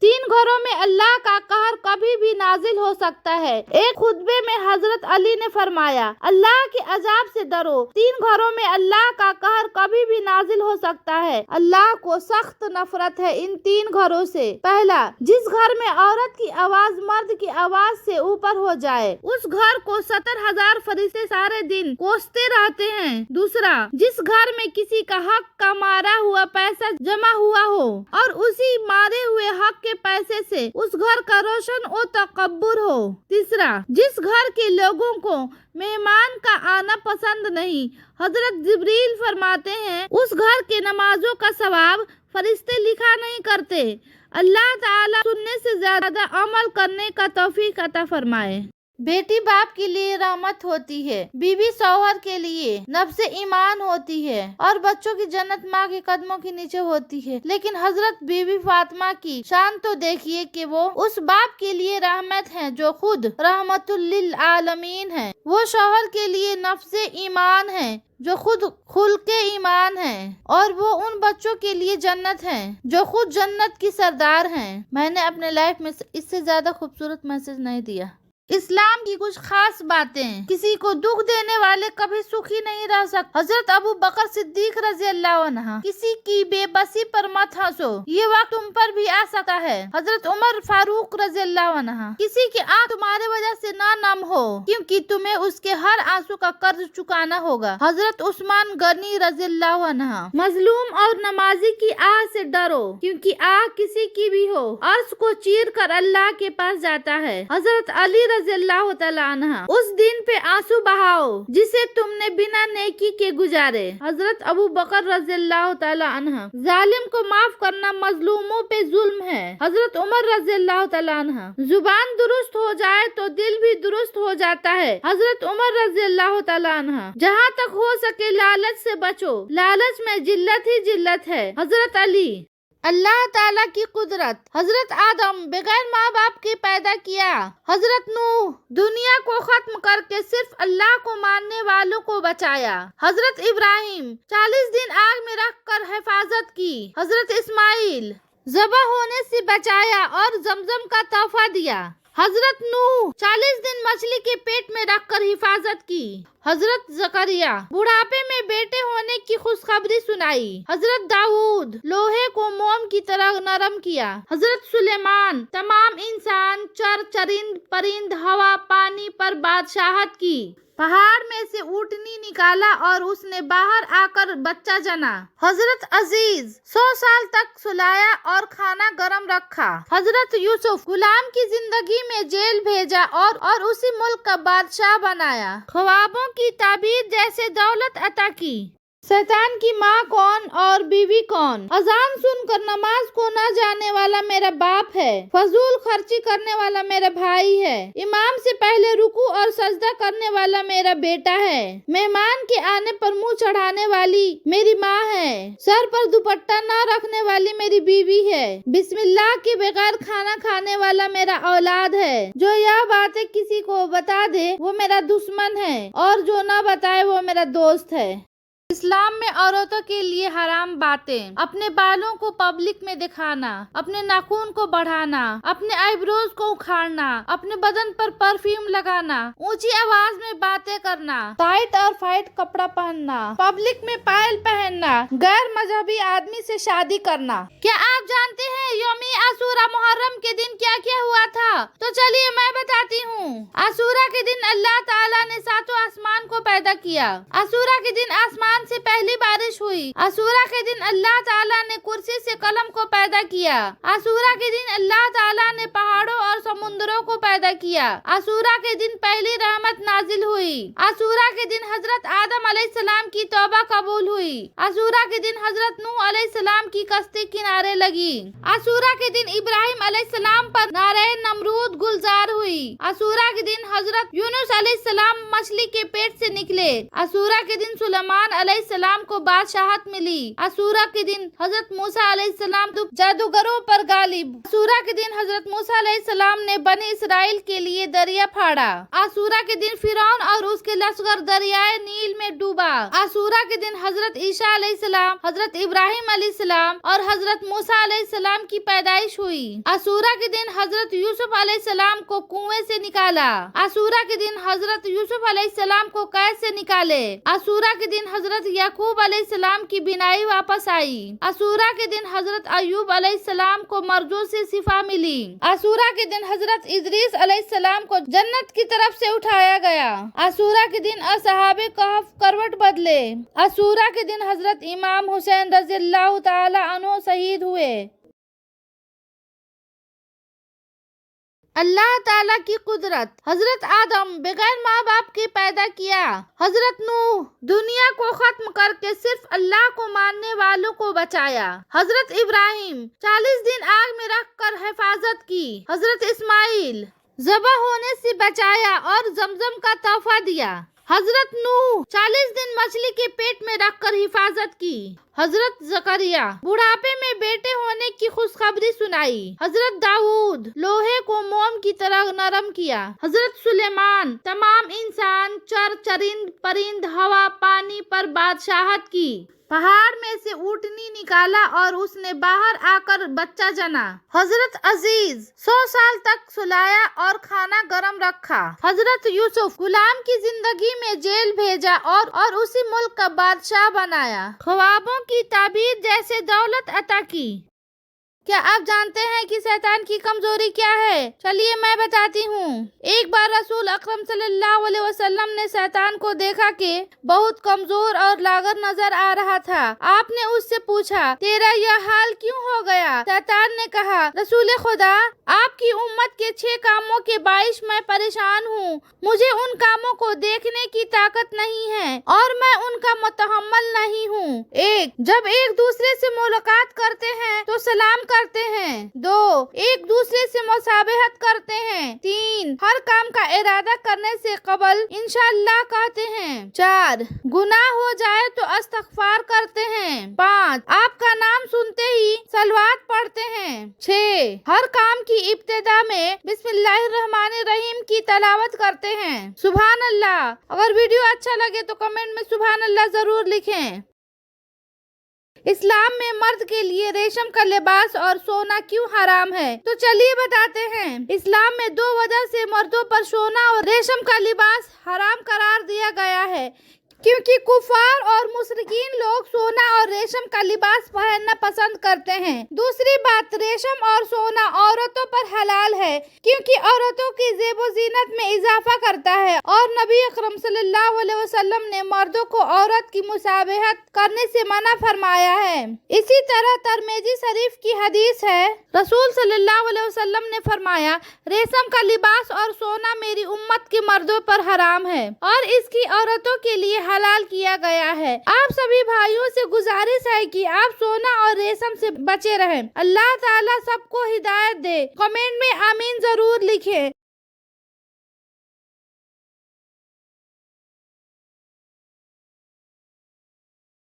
तीन घरों में अल्लाह का कहर कभी भी नाजिल हो सकता है। एक खुतबे में हजरत अली ने फरमाया, अल्लाह के अजाब से डरो, तीन घरों में अल्लाह का कहर कभी भी नाजिल हो सकता है। अल्लाह को सख्त नफरत है इन तीन घरों से। पहला, जिस घर में औरत की आवाज मर्द की आवाज से ऊपर हो जाए, उस घर को 70,000 फरिश्ते सारे दिन कोसते रहते हैं। दूसरा, जिस घर में किसी का हक का मारा हुआ पैसा जमा हुआ हो और उसी मारे हुए हक के पैसे से उस घर का रोशन और तकब्बुर हो। तीसरा, जिस घर के लोगों को मेहमान का आना पसंद नहीं, हजरत जिब्रील फरमाते हैं, उस घर के नमाजों का सवाब फरिश्ते लिखा नहीं करते। अल्लाह ताला सुनने से ज्यादा अमल करने का तौफीक अता फरमाए। बेटी बाप के लिए रहमत होती है, बीवी शौहर के लिए नफ्से ईमान होती है और बच्चों की जन्नत माँ के कदमों के नीचे होती है। लेकिन हजरत बीबी फातिमा की शान तो देखिए कि वो उस बाप के लिए रहमत हैं जो खुद रहमतुल लिल आलमीन है। वो शौहर के लिए नफ्से ईमान है जो खुद खुल्के ईमान है, और वो उन बच्चों के लिए जन्नत है जो खुद जन्नत की सरदार हैं। मैंने अपने लाइफ में इससे ज्यादा खूबसूरत मैसेज नहीं दिया। इस्लाम की कुछ खास बातें। किसी को दुख देने वाले कभी सुखी नहीं रह सकते। हजरत अबू बकर सिद्दीक रजी अल्लाह अन्हु, किसी की बेबसी पर मत हंसो, ये वक्त तुम पर भी आ सकता है। हजरत उमर फारूक रजी अल्लाह अन्हु, किसी की आंख तुम्हारे वजह से ना नम हो, क्योंकि तुम्हें उसके हर आंसू का कर्ज चुकाना होगा। हजरत उस्मान गनी रजी अल्लाह अन्हु, मजलूम और नमाजी की आह से डरो, क्योंकि आह किसी की भी हो अर्श को चीर कर अल्लाह के पास जाता है। हजरत अली रज़ियल्लाहु तआला अन्हा, उस दिन पे आंसू बहाओ जिसे तुमने बिना नेकी के गुजारे। हजरत अबू बकर रज़ियल्लाहु तआला अन्हा, जालिम को माफ करना मजलूमों पे जुल्म है। हजरत उमर रज़ियल्लाहु तआला अन्हा, जुबान दुरुस्त हो जाए तो दिल भी दुरुस्त हो जाता है। हजरत उमर रज़ियल्लाहु तआला अन्हा, जहाँ तक हो सके लालच से बचो, लालच में जिल्लत ही जिल्लत है। हजरत अली, अल्लाह ताला की कुदरत। हजरत आदम बगैर माँ बाप के पैदा किया। हजरत नूह, दुनिया को खत्म करके सिर्फ अल्लाह को मानने वालों को बचाया। हजरत इब्राहिम, 40 दिन आग में रख कर हिफाजत की। हजरत इस्माइल, ज़बह होने से बचाया और जमजम का तोहफा दिया। हजरत नूह, 40 दिन मछली के पेट में रखकर हिफाजत की। हजरत जकरिया, बुढ़ापे में बेटे होने की खुशखबरी सुनाई। हजरत दाऊद, लोहे को मोम की तरह नरम किया। हजरत सुलेमान, तमाम इंसान, चर चरिंद परिंद, हवा पानी पर बादशाहत की। पहाड़ में से ऊँटनी निकाला और उसने बाहर आकर बच्चा जना। हजरत अजीज, 100 साल तक सुलाया और खाना गरम रखा। हजरत यूसुफ, गुलाम की जिंदगी में जेल भेजा और उसी मुल्क का बादशाह बनाया। ख्वाबों की ताबीर जैसे दौलत अता की। शैतान की माँ कौन और बीवी कौन? अजान सुनकर नमाज को न जाने वाला मेरा बाप है। फजूल खर्ची करने वाला मेरा भाई है। इमाम से पहले रुकू और सजदा करने वाला मेरा बेटा है। मेहमान के आने पर मुंह चढ़ाने वाली मेरी माँ है। सर पर दुपट्टा न रखने वाली मेरी बीवी है। बिस्मिल्लाह के बगैर खाना खाने वाला मेरा औलाद है। जो यह बातें किसी को बता दे वो मेरा दुश्मन है, और जो न बताए वो मेरा दोस्त है। इस्लाम में औरतों के लिए हराम बातें। अपने बालों को पब्लिक में दिखाना, अपने नाखून को बढ़ाना, अपने आईब्रोज को उखाड़ना, अपने बदन पर परफ्यूम लगाना, ऊंची आवाज में बातें करना, टाइट और फाइट कपड़ा पहनना, पब्लिक में पायल पहनना, गैर मजहबी आदमी से शादी करना। क्या आप जानते हैं यौमी आशूरा मुहर्रम के दिन क्या क्या हुआ था? तो चलिए मैं बताती हूँ। आशूरा के दिन अल्लाह ताला ने 7 आसमान को पैदा किया। आशूरा के दिन आसमान से पहली बारिश हुई। आशूरा के दिन अल्लाह ताला ने कुर्सी से कलम को पैदा किया। आशूरा के दिन अल्लाह ताला ने पहाड़ों और समुद्रों को पैदा किया। आशूरा के दिन पहली रहमत नाजिल हुई। आशूरा के दिन हजरत आदम अलैहिस्सलाम की तौबा कबूल हुई। आशूरा के दिन हजरत नूह अलैहिस्सलाम की कश्ती किनारे लगी। आशूरा के दिन इब्राहिम अलैहिस्सलाम पर नारे नमरूद गुलजार हुई। आशूरा के दिन हजरत यूनुस अलैहिस्सलाम मछली के पेट से निकले। आशूरा के दिन सुलेमान अलैहिस्सलाम को बादशाहत मिली। आशूरा के दिन हजरत मूसा अलैहिस्सलाम जादूगरों पर गालिब। आशूरा के दिन हजरत मूसा अलैहिस्सलाम ने बनी इसराइल के लिए दरिया फाड़ा। आशूरा के दिन फिरौन और उसके लश्कर दरियाए नील में डूबा। आशूरा के दिन हजरत ईसा अलैहिस्सलाम, हजरत इब्राहिम अलैहिस्सलाम और हजरत मूसा अलैहिस्सलाम की पैदाइश हुई। आशूरा के दिन हजरत यूसुफ अलैहिस्सलाम को कुएं से निकाला। आशूरा के दिन हजरत यूसुफ अलैहिस्सलाम को कैद से निकाले। आशूरा के दिन हजरत याकूब अलैहिस्सलाम की बिनाई वापस आई। आशूरा के दिन हजरत अय्यूब अलैहिस्सलाम को मर्जों से शिफा मिली। आशूरा के दिन हजरत इदरीस अलैहिस्सलाम को जन्नत की तरफ से उठाया गया। आशूरा के दिन असहाबे कहफ करवट बदले। आशूरा के दिन हजरत इमाम हुसैन रज़ियल्लाहु ताला अन्हु शहीद हुए। अल्लाह ताला की कुदरत। हजरत आदम बगैर माँ बाप के पैदा किया। हजरत नूह दुनिया को खत्म करके सिर्फ अल्लाह को मानने वालों को बचाया। हजरत इब्राहिम 40 दिन आग में रखकर हिफाजत की। हजरत इस्माइल ज़बह होने से बचाया और जमजम का तोहफा दिया। हजरत नूह 40 दिन मछली के पेट में रखकर हिफाजत की। हजरत जकरिया बुढ़ापे में बेटे होने की खुशखबरी सुनाई। हजरत दाऊद लोहे को मोम की तरह नरम किया। हजरत सुलेमान तमाम इंसान, चर चरिंद, परिंद, हवा, पानी पर बादशाहत की। पहाड़ में से ऊँटनी निकाला और उसने बाहर आकर बच्चा जना। हजरत अजीज 100 साल तक सुलाया और खाना गरम रखा। हजरत यूसुफ गुलाम की जिंदगी में जेल भेजा और उसी मुल्क का बादशाह बनाया। ख्वाबों की ताबीर जैसे दौलत अता की। क्या आप जानते हैं कि शैतान की कमजोरी क्या है? चलिए मैं बताती हूँ। एक बार रसूल अकरम सल्लल्लाहु अलैहि वसल्लम ने शैतान को देखा कि बहुत कमजोर और लागर नजर आ रहा था। आपने उससे पूछा, तेरा यह हाल क्यों हो गया? शैतान ने कहा, रसूल खुदा, आपकी उम्मत के 6 कामों के बाइश मैं परेशान हूँ। मुझे उन कामों को देखने की ताकत नहीं है और मैं उनका मुतहम्मल नहीं हूँ। 1. जब एक दूसरे से मुलाकात करते हैं तो सलाम करते हैं। 2. एक दूसरे से मुसाबहत करते हैं। 3. हर काम का इरादा करने से कबल इंशाअल्लाह कहते हैं। 4. गुनाह हो जाए तो इस्तगफार करते हैं। 5. आपका नाम सुनते ही सलवात पढ़ते हैं। 6. हर काम की इब्तिदा में बिस्मिल्लाहिर्रहमानिर्रहीम की तलावत करते हैं। सुभान अल्लाह। अगर वीडियो अच्छा लगे तो कमेंट में सुभान अल्लाह जरूर लिखें। इस्लाम में मर्द के लिए रेशम का लिबास और सोना क्यों हराम है? तो चलिए बताते हैं। इस्लाम में 2 वजह से मर्दों पर सोना और रेशम का लिबास हराम करार दिया गया है, क्योंकि कुफार और मुशरिकीन लोग सोना और रेशम का लिबास पहनना पसंद करते हैं। दूसरी बात, रेशम और सोना औरतों पर हलाल है, क्योंकि औरतों की ज़ेबो ज़ीनत में इजाफा करता है और नबी अकरम सल्लल्लाहु अलैहि वसल्लम ने मर्दों को औरत की मुसाबहत करने से मना फरमाया है। इसी तरह तिरमिज़ी शरीफ की हदीस है, रसूल सल्लल्लाहु अलैहि वसल्लम ने फरमाया, रेशम का लिबास और सोना मेरी उम्मत के मर्दों पर हराम है और इसकी औरतों के लिए हलाल किया गया है। आप सभी भाइयों से गुजारिश है कि आप सोना और रेशम से बचे रहें। अल्लाह ताला सबको हिदायत दे। कमेंट में आमीन जरूर लिखें।